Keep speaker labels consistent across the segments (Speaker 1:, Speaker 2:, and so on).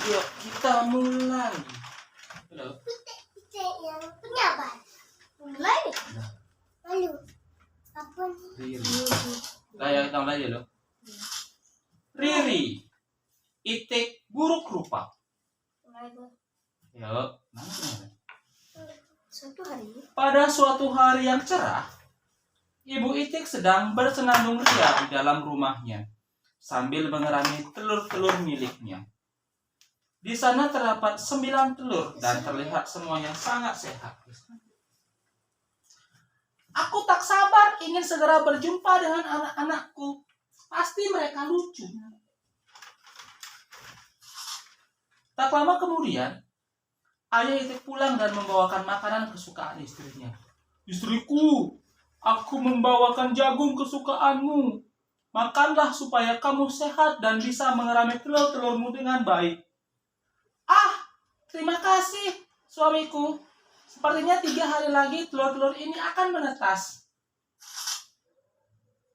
Speaker 1: Yuk, kita mulai. Halo.
Speaker 2: Yang penyabar. Mulai. Lalu. Apa nih?
Speaker 1: Riri. Kita mulai dulu. Riri. Itik buruk rupa.
Speaker 2: Mulai gua.
Speaker 1: Yuk, mana?
Speaker 2: Suatu hari.
Speaker 1: Pada suatu hari yang cerah, Ibu Itik sedang bersenandung ria di dalam rumahnya sambil mengerami telur-telur miliknya. Di sana terdapat 9 telur dan terlihat semuanya sangat sehat. Aku tak sabar ingin segera berjumpa dengan anak-anakku. Pasti mereka lucu. Tak lama kemudian, ayah Itik pulang dan membawakan makanan kesukaan istrinya. Istriku, aku membawakan jagung kesukaanmu. Makanlah supaya kamu sehat dan bisa mengerami telur-telurmu dengan baik. Ah, terima kasih, suamiku. Sepertinya 3 hari lagi telur-telur ini akan menetas.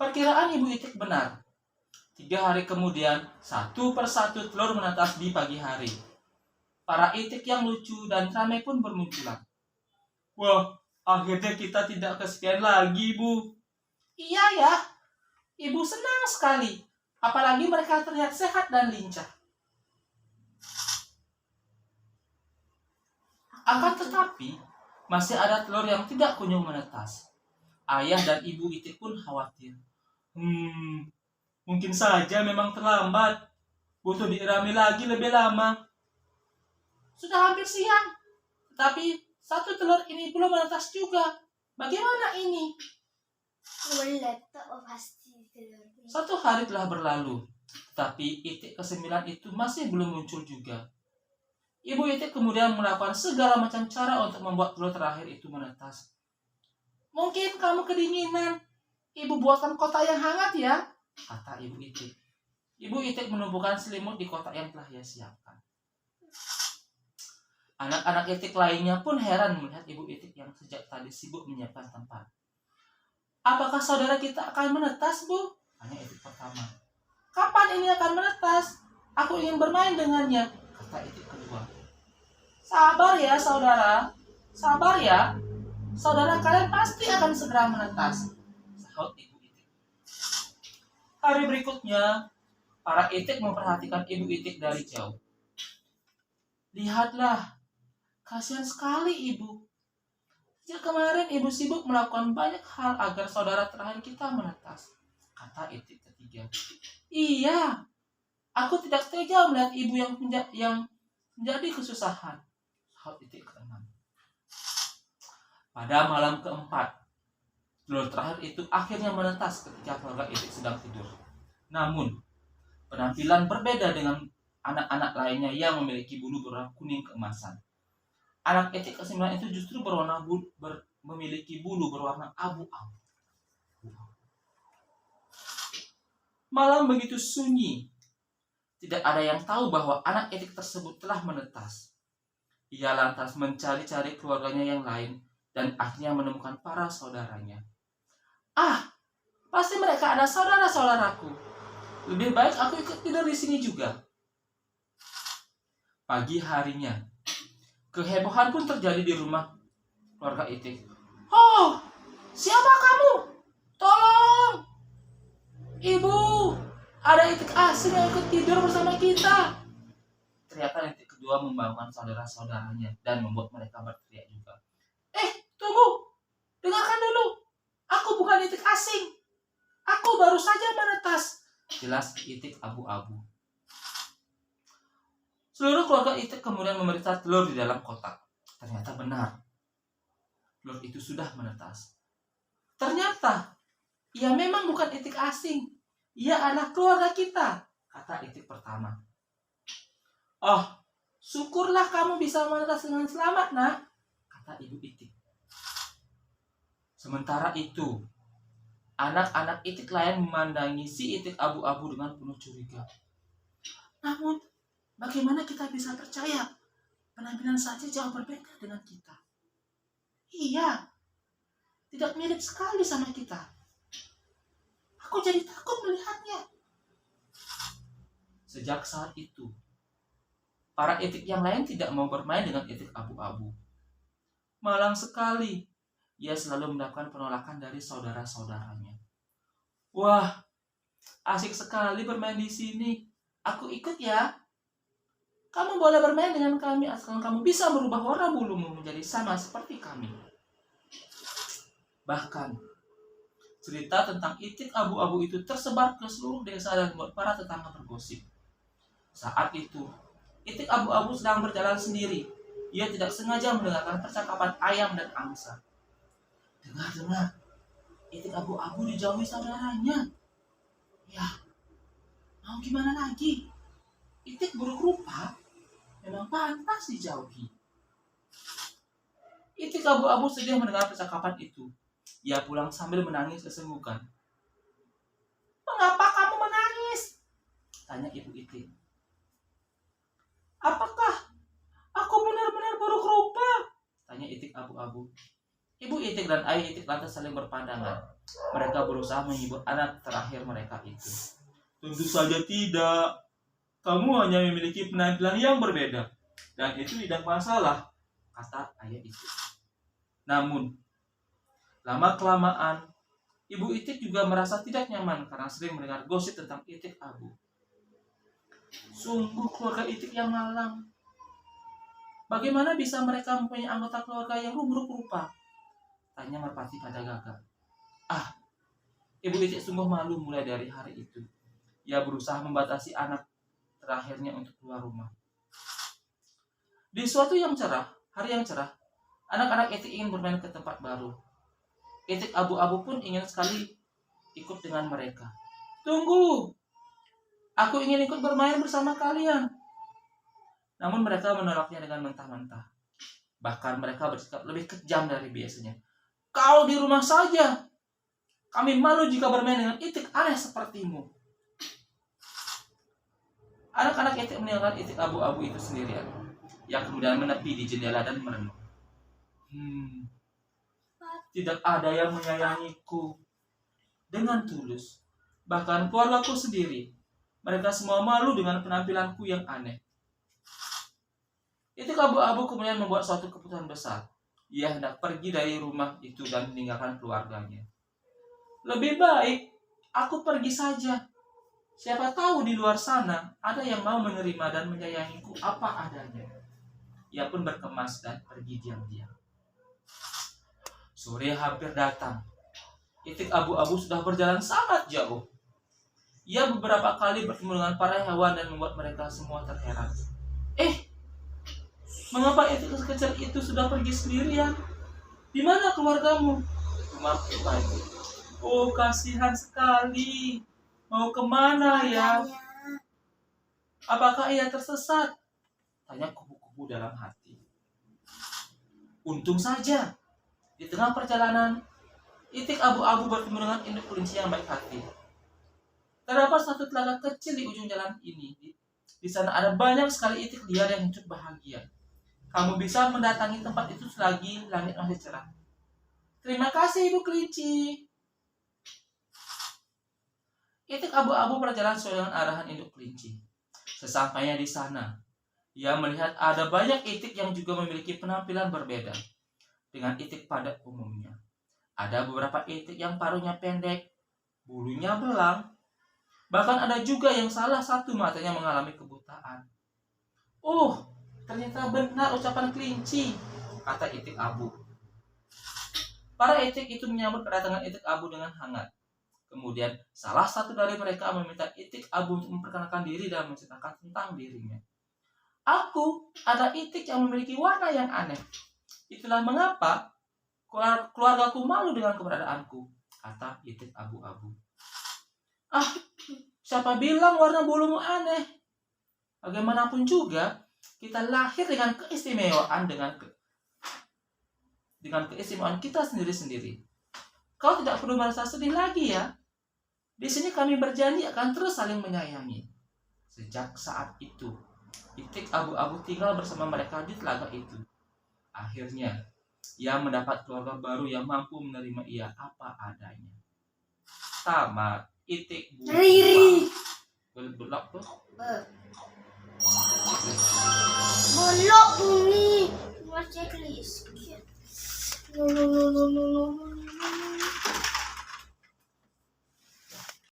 Speaker 1: Perkiraan Ibu Itik benar. 3 hari kemudian, satu persatu telur menetas di pagi hari. Para itik yang lucu dan ramai pun bermunculan. Wah, akhirnya kita tidak kesepian lagi, Bu. Iya ya, Ibu senang sekali. Apalagi mereka terlihat sehat dan lincah. Akan tetapi, masih ada telur yang tidak kunjung menetas. Ayah dan Ibu Itik pun khawatir. Mungkin saja memang terlambat. Butuh diirami lagi lebih lama. Sudah hampir siang, tapi satu telur ini belum menetas juga. Bagaimana ini?
Speaker 2: Pasti telur.
Speaker 1: 1 hari telah berlalu, tetapi itik ke-9 itu masih belum muncul juga. Ibu Itik kemudian melakukan segala macam cara untuk membuat telur terakhir itu menetas. Mungkin kamu kedinginan. Ibu buatkan kotak yang hangat ya, kata Ibu Itik. Ibu Itik menumbuhkan selimut di kotak yang telah ia siapkan. Anak-anak itik lainnya pun heran melihat Ibu Itik yang sejak tadi sibuk menyiapkan tempat. Apakah saudara kita akan menetas, Bu? Tanya itik pertama. Kapan ini akan menetas? Aku ingin bermain dengannya, kata itik kedua. Sabar ya, saudara. Sabar ya. Saudara kalian pasti akan segera menetas, sahut Ibu Itik. Hari berikutnya, para itik memperhatikan Ibu Itik dari jauh. Lihatlah, kasihan sekali Ibu. Sejak kemarin Ibu sibuk melakukan banyak hal agar saudara terakhir kita menetas, kata itik ketiga. Iya, aku tidak tega melihat Ibu yang menjadi kesusahan, sahut itik keenam. Pada malam keempat, telur terakhir itu akhirnya menetas ketika keluarga itik sedang tidur. Namun, penampilan berbeda dengan anak-anak lainnya yang memiliki bulu berwarna kuning keemasan. Anak itik ke-9 itu justru memiliki bulu berwarna abu-abu. Malam begitu sunyi. Tidak ada yang tahu bahwa anak itik tersebut telah menetas. Ia lantas mencari-cari keluarganya yang lain dan akhirnya menemukan para saudaranya. Ah, pasti mereka ada saudara-saudaraku. Lebih baik aku ikut tidur di sini juga. Pagi harinya, kehebohan pun terjadi di rumah keluarga itik. Oh, siapa kamu? Tolong! Ibu, ada itik asing yang ikut tidur bersama kita. Teriakan itik kedua membangunkan saudara-saudaranya dan membuat mereka berteriak juga. Tunggu! Dengarkan dulu. Aku bukan itik asing. Aku baru saja menetas. Jelas itik abu-abu. Seluruh keluarga itik kemudian memeriksa telur di dalam kotak. Ternyata benar. Telur itu sudah menetas. Ternyata, ia memang bukan itik asing. Ia anak keluarga kita, kata itik pertama. Oh, syukurlah kamu bisa menetas dengan selamat, nak, kata ibu itik. Sementara itu, anak-anak itik lain memandangi si itik abu-abu dengan penuh curiga. Namun, bagaimana kita bisa percaya? Penampilan saja jauh berbeda dengan kita. Iya, tidak mirip sekali sama kita. Aku jadi takut melihatnya. Sejak saat itu, Para itik yang lain tidak mau bermain dengan itik abu-abu. Malang sekali, ia selalu mendapatkan penolakan dari saudara-saudaranya. Wah, asik sekali bermain di sini. Aku ikut ya. Kamu boleh bermain dengan kami asalkan kamu bisa merubah warna bulumu menjadi sama seperti kami. Bahkan, cerita tentang itik abu-abu itu tersebar ke seluruh desa dan membuat para tetangga bergosip. Saat itu, itik abu-abu sedang berjalan sendiri. Ia tidak sengaja mendengarkan percakapan ayam dan angsa. Dengar, itik abu-abu dijauhi saudaranya. Ya, mau gimana lagi? Itik buruk rupa memang pantas dijauhi. Itik abu-abu sedih mendengar percakapan itu. Ia pulang sambil menangis sesenggukan. Mengapa kamu menangis? Tanya ibu itik. Apakah aku benar-benar buruk rupa? Tanya itik abu-abu. Ibu itik dan ayah itik lantas saling berpandangan. Mereka berusaha menghibur anak terakhir mereka itu. Tentu saja tidak. Kamu hanya memiliki penampilan yang berbeda. Dan itu tidak masalah, kata ayah itik. Namun, lama-kelamaan, ibu itik juga merasa tidak nyaman karena sering mendengar gosip tentang itik abu. Sungguh keluarga itik yang malang. Bagaimana bisa mereka mempunyai anggota keluarga yang buruk rupa? Tanya merpati pada gagak. Ibu itik sungguh malu mulai dari hari itu. Ia berusaha membatasi anak terakhirnya untuk keluar rumah. Di suatu hari yang cerah, anak-anak itik ingin bermain ke tempat baru. Itik abu-abu pun ingin sekali ikut dengan mereka. Tunggu, aku ingin ikut bermain bersama kalian. Namun mereka menolaknya dengan mentah-mentah. Bahkan mereka bersikap lebih kejam dari biasanya. Kau di rumah saja. Kami malu jika bermain dengan itik aneh sepertimu. Anak-anak itik meninggalkan itik abu-abu itu sendirian. Yang kemudian menepi di jendela dan merenung. Tidak ada yang menyayangiku dengan tulus. Bahkan keluargaku sendiri. Mereka semua malu dengan penampilanku yang aneh. Itik abu-abu kemudian membuat suatu keputusan besar. Ia hendak pergi dari rumah itu dan meninggalkan keluarganya. Lebih baik aku pergi saja. Siapa tahu di luar sana ada yang mau menerima dan menyayangiku apa adanya. Ia pun berkemas dan pergi diam-diam. Sore hampir datang. Itik abu-abu sudah berjalan sangat jauh. Ia beberapa kali bertemu dengan para hewan dan membuat mereka semua terheran. Mengapa itik kecil itu sudah pergi sendirian? Di mana keluargamu? Rumahku lagi. Oh, kasihan sekali. Mau kemana ya? Apakah ia tersesat? Tanya kupu-kupu dalam hati. Untung saja, di tengah perjalanan, itik abu-abu bertemu dengan induk kelinci yang baik hati. Terdapat satu telaga kecil di ujung jalan ini. Di sana ada banyak sekali itik liar yang hidup bahagia. Kamu bisa mendatangi tempat itu selagi langit masih cerah. Terima kasih, Ibu Kelinci. Itik abu-abu berjalan sesuai dengan arahan induk kelinci. Sesampainya di sana, ia melihat ada banyak itik yang juga memiliki penampilan berbeda dengan itik pada umumnya. Ada beberapa itik yang paruhnya pendek, bulunya belang, bahkan ada juga yang salah satu matanya mengalami kebutaan. Oh, ternyata benar ucapan kelinci, kata itik abu. Para itik itu menyambut kedatangan itik abu dengan hangat. Kemudian salah satu dari mereka meminta itik abu untuk memperkenalkan diri dan menceritakan tentang dirinya. Aku ada itik yang memiliki warna yang aneh. Itulah mengapa keluargaku malu dengan keberadaanku, kata itik abu-abu. Siapa bilang warna bulumu aneh? Bagaimanapun juga, kita lahir dengan keistimewaan dengan keistimewaan kita sendiri-sendiri. Kau tidak perlu merasa sedih lagi ya. Di sini kami berjanji akan terus saling menyayangi. Sejak saat itu, itik abu-abu tinggal bersama mereka di telaga itu. Akhirnya, ia mendapat keluarga baru yang mampu menerima ia apa adanya. Tamat. Itik bu. Belak tuh.
Speaker 2: Exactly is cute. No, no, no, no, no, no, no.